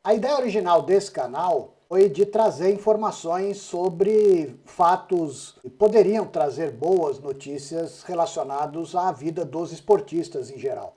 A ideia original desse canal foi de trazer informações sobre fatos que poderiam trazer boas notícias relacionados à vida dos esportistas em geral.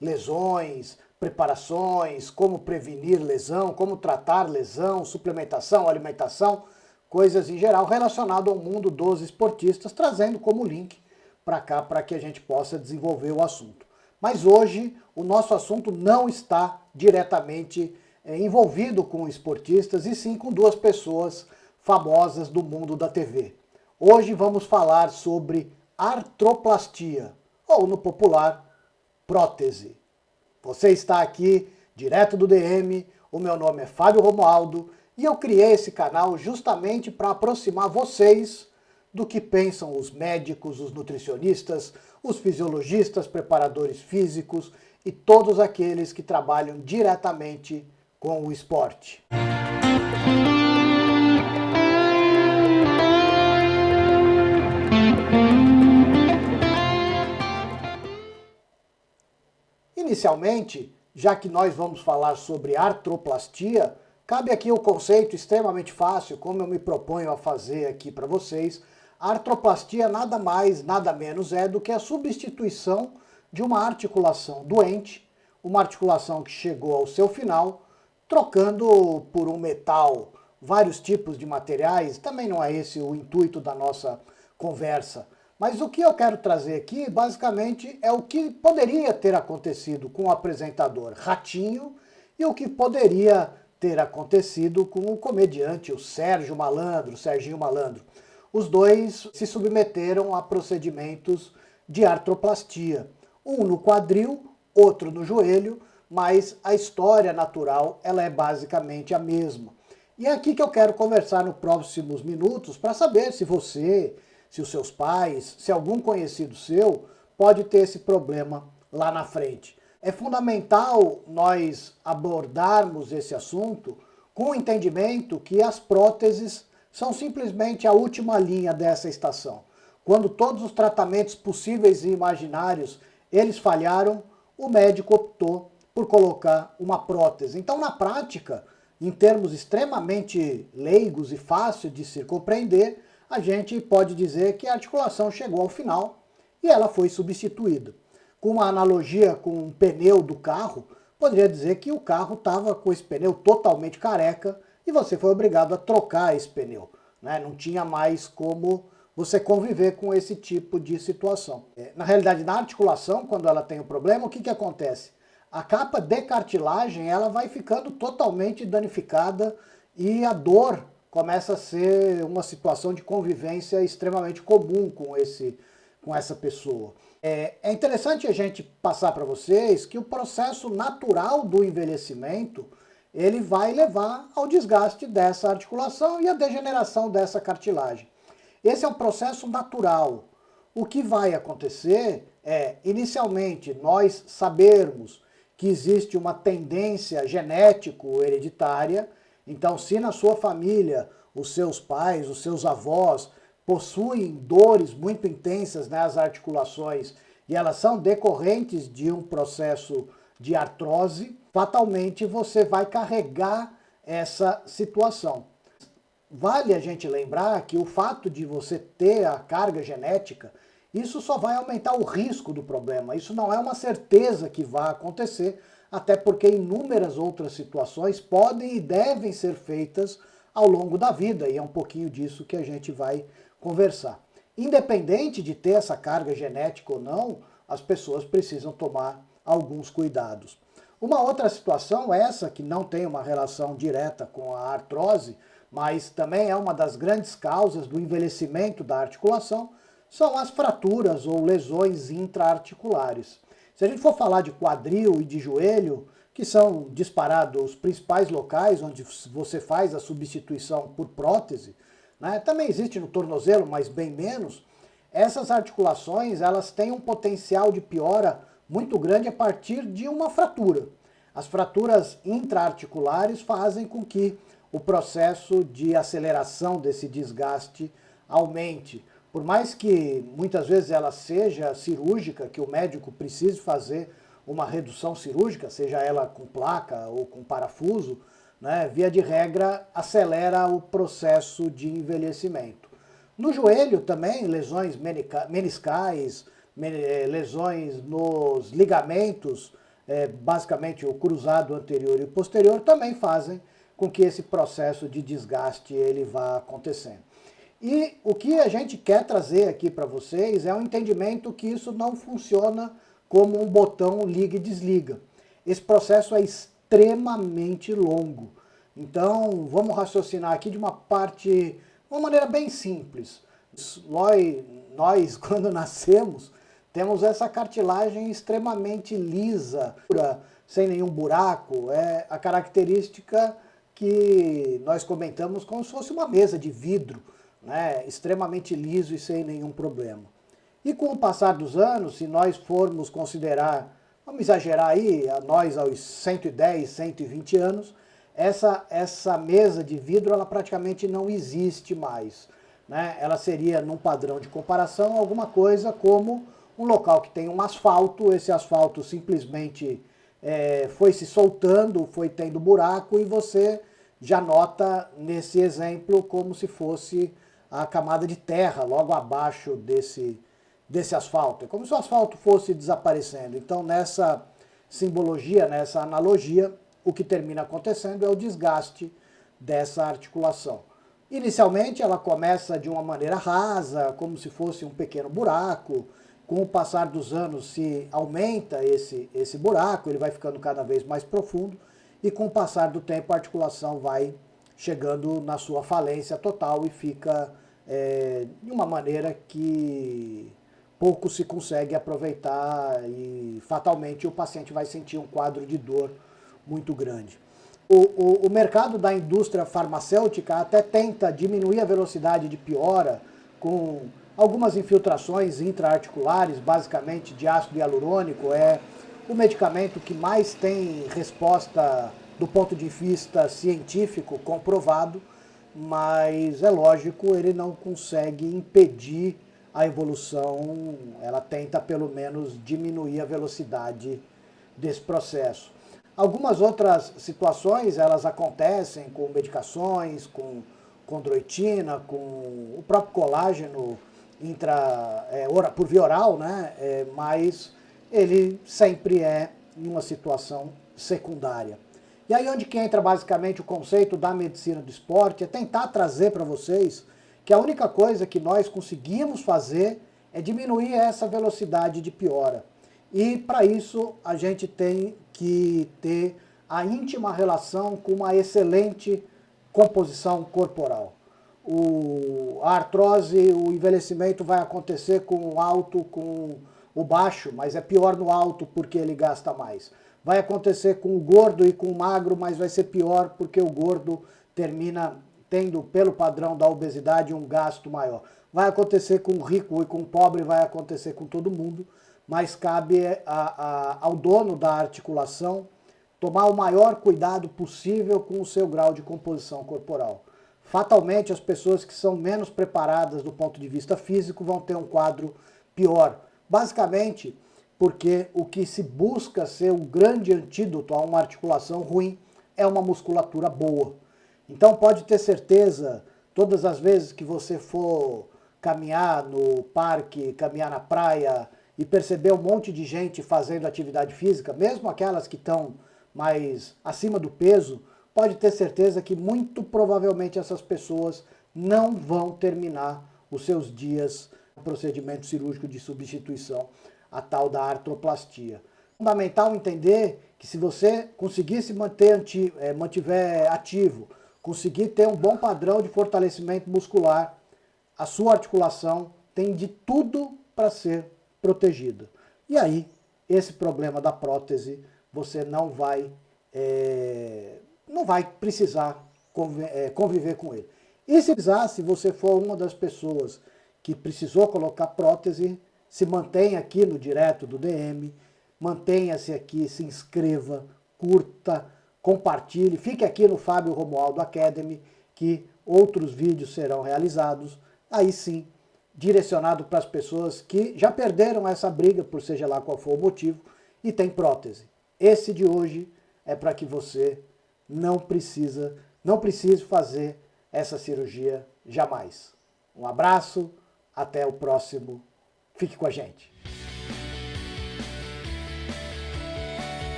Lesões, preparações, como prevenir lesão, como tratar lesão, suplementação, alimentação, coisas em geral relacionadas ao mundo dos esportistas, trazendo como link para cá para que a gente possa desenvolver o assunto. Mas hoje o nosso assunto não está diretamente envolvido com esportistas e sim com duas pessoas famosas do mundo da TV. Hoje vamos falar sobre artroplastia, ou no popular, prótese. Você está aqui direto do DM, o meu nome é Fábio Romualdo e eu criei esse canal justamente para aproximar vocês do que pensam os médicos, os nutricionistas, os fisiologistas, preparadores físicos e todos aqueles que trabalham diretamente com o esporte. Inicialmente, já que nós vamos falar sobre artroplastia, cabe aqui um conceito extremamente fácil, como eu me proponho a fazer aqui para vocês. A artroplastia nada mais, nada menos é do que a substituição de uma articulação doente, uma articulação que chegou ao seu final, trocando por um metal vários tipos de materiais. Também não é esse o intuito da nossa conversa. Mas o que eu quero trazer aqui, basicamente, é o que poderia ter acontecido com o apresentador Ratinho e o que poderia ter acontecido com o comediante, o Serginho Malandro. Os dois se submeteram a procedimentos de artroplastia. Um no quadril, outro no joelho, mas a história natural ela é basicamente a mesma. E é aqui que eu quero conversar nos próximos minutos para saber se você, se os seus pais, se algum conhecido seu pode ter esse problema lá na frente. É fundamental nós abordarmos esse assunto com o entendimento que as próteses são simplesmente a última linha dessa estação. Quando todos os tratamentos possíveis e imaginários eles falharam, o médico optou por colocar uma prótese. Então, na prática, em termos extremamente leigos e fácil de se compreender, a gente pode dizer que a articulação chegou ao final e ela foi substituída. Com uma analogia com um pneu do carro, poderia dizer que o carro estava com esse pneu totalmente careca e você foi obrigado a trocar esse pneu, né? Não tinha mais como você conviver com esse tipo de situação. Na realidade, na articulação, quando ela tem o problema, o que acontece? A capa de cartilagem ela vai ficando totalmente danificada e a dor começa a ser uma situação de convivência extremamente comum com essa pessoa. É interessante a gente passar para vocês que o processo natural do envelhecimento ele vai levar ao desgaste dessa articulação e à degeneração dessa cartilagem. Esse é um processo natural. O que vai acontecer é, inicialmente, nós sabermos que existe uma tendência genético-hereditária. Então, se na sua família, os seus pais, os seus avós possuem dores muito intensas nas articulações e elas são decorrentes de um processo de artrose, fatalmente você vai carregar essa situação. Vale a gente lembrar que o fato de você ter a carga genética, isso só vai aumentar o risco do problema. Isso não é uma certeza que vai acontecer, até porque inúmeras outras situações podem e devem ser feitas ao longo da vida, e é um pouquinho disso que a gente vai conversar. Independente de ter essa carga genética ou não, as pessoas precisam tomar alguns cuidados. Uma outra situação, essa que não tem uma relação direta com a artrose, mas também é uma das grandes causas do envelhecimento da articulação, são as fraturas ou lesões intraarticulares. Se a gente for falar de quadril e de joelho, que são disparados os principais locais onde você faz a substituição por prótese, né? Também existe no tornozelo, mas bem menos. Essas articulações elas têm um potencial de piora muito grande a partir de uma fratura. As fraturas intraarticulares fazem com que o processo de aceleração desse desgaste aumente. Por mais que muitas vezes ela seja cirúrgica, que o médico precise fazer uma redução cirúrgica, seja ela com placa ou com parafuso, né, via de regra, acelera o processo de envelhecimento. No joelho também, lesões meniscais, lesões nos ligamentos, basicamente o cruzado anterior e o posterior, também fazem com que esse processo de desgaste ele vá acontecendo. E o que a gente quer trazer aqui para vocês é um entendimento que isso não funciona como um botão liga e desliga. Esse processo é extremamente longo. Então, vamos raciocinar aqui de uma maneira bem simples. Nós, quando nascemos, temos essa cartilagem extremamente lisa, sem nenhum buraco. É a característica que nós comentamos como se fosse uma mesa de vidro, né, extremamente liso e sem nenhum problema. E com o passar dos anos, se nós formos considerar, vamos exagerar aí, nós aos 110, 120 anos, essa mesa de vidro ela praticamente não existe mais, né? Ela seria, num padrão de comparação, alguma coisa como um local que tem um asfalto, esse asfalto simplesmente foi se soltando, foi tendo buraco e você já nota nesse exemplo como se fosse a camada de terra logo abaixo desse asfalto. É como se o asfalto fosse desaparecendo. Então, nessa simbologia, nessa analogia, o que termina acontecendo é o desgaste dessa articulação. Inicialmente, ela começa de uma maneira rasa, como se fosse um pequeno buraco. Com o passar dos anos, se aumenta esse buraco, ele vai ficando cada vez mais profundo, e com o passar do tempo, a articulação vai chegando na sua falência total e fica de uma maneira que pouco se consegue aproveitar e fatalmente o paciente vai sentir um quadro de dor muito grande. O mercado da indústria farmacêutica até tenta diminuir a velocidade de piora com algumas infiltrações intraarticulares, basicamente de ácido hialurônico. É o medicamento que mais tem resposta do ponto de vista científico comprovado, mas é lógico, ele não consegue impedir a evolução, ela tenta pelo menos diminuir a velocidade desse processo. Algumas outras situações, elas acontecem com medicações, com condroitina, com o próprio colágeno por via oral, né? Mas ele sempre é em uma situação secundária. E aí onde que entra basicamente o conceito da medicina do esporte, é tentar trazer para vocês que a única coisa que nós conseguimos fazer é diminuir essa velocidade de piora. E para isso a gente tem que ter a íntima relação com uma excelente composição corporal. A artrose, o envelhecimento vai acontecer com o alto, com o baixo, mas é pior no alto porque ele gasta mais. Vai acontecer com o gordo e com o magro, mas vai ser pior porque o gordo termina tendo, pelo padrão da obesidade, um gasto maior. Vai acontecer com o rico e com o pobre, vai acontecer com todo mundo, mas cabe ao dono da articulação tomar o maior cuidado possível com o seu grau de composição corporal. Fatalmente, as pessoas que são menos preparadas do ponto de vista físico vão ter um quadro pior. Basicamente, porque o que se busca ser um grande antídoto a uma articulação ruim é uma musculatura boa. Então pode ter certeza, todas as vezes que você for caminhar no parque, caminhar na praia e perceber um monte de gente fazendo atividade física, mesmo aquelas que estão mais acima do peso, pode ter certeza que muito provavelmente essas pessoas não vão terminar os seus dias no procedimento cirúrgico de substituição, a tal da artroplastia. É fundamental entender que se você conseguir se mantiver ativo, conseguir ter um bom padrão de fortalecimento muscular, a sua articulação tem de tudo para ser protegida. E aí, esse problema da prótese, você não vai precisar conviver com ele. E se você for uma das pessoas que precisou colocar prótese, se mantenha aqui no direto do DM, mantenha-se aqui, se inscreva, curta, compartilhe, fique aqui no Fábio Romualdo Academy, que outros vídeos serão realizados, aí sim, direcionado para as pessoas que já perderam essa briga, por seja lá qual for o motivo, e tem prótese. Esse de hoje é para que você não precise fazer essa cirurgia jamais. Um abraço, até o próximo. Fique com a gente.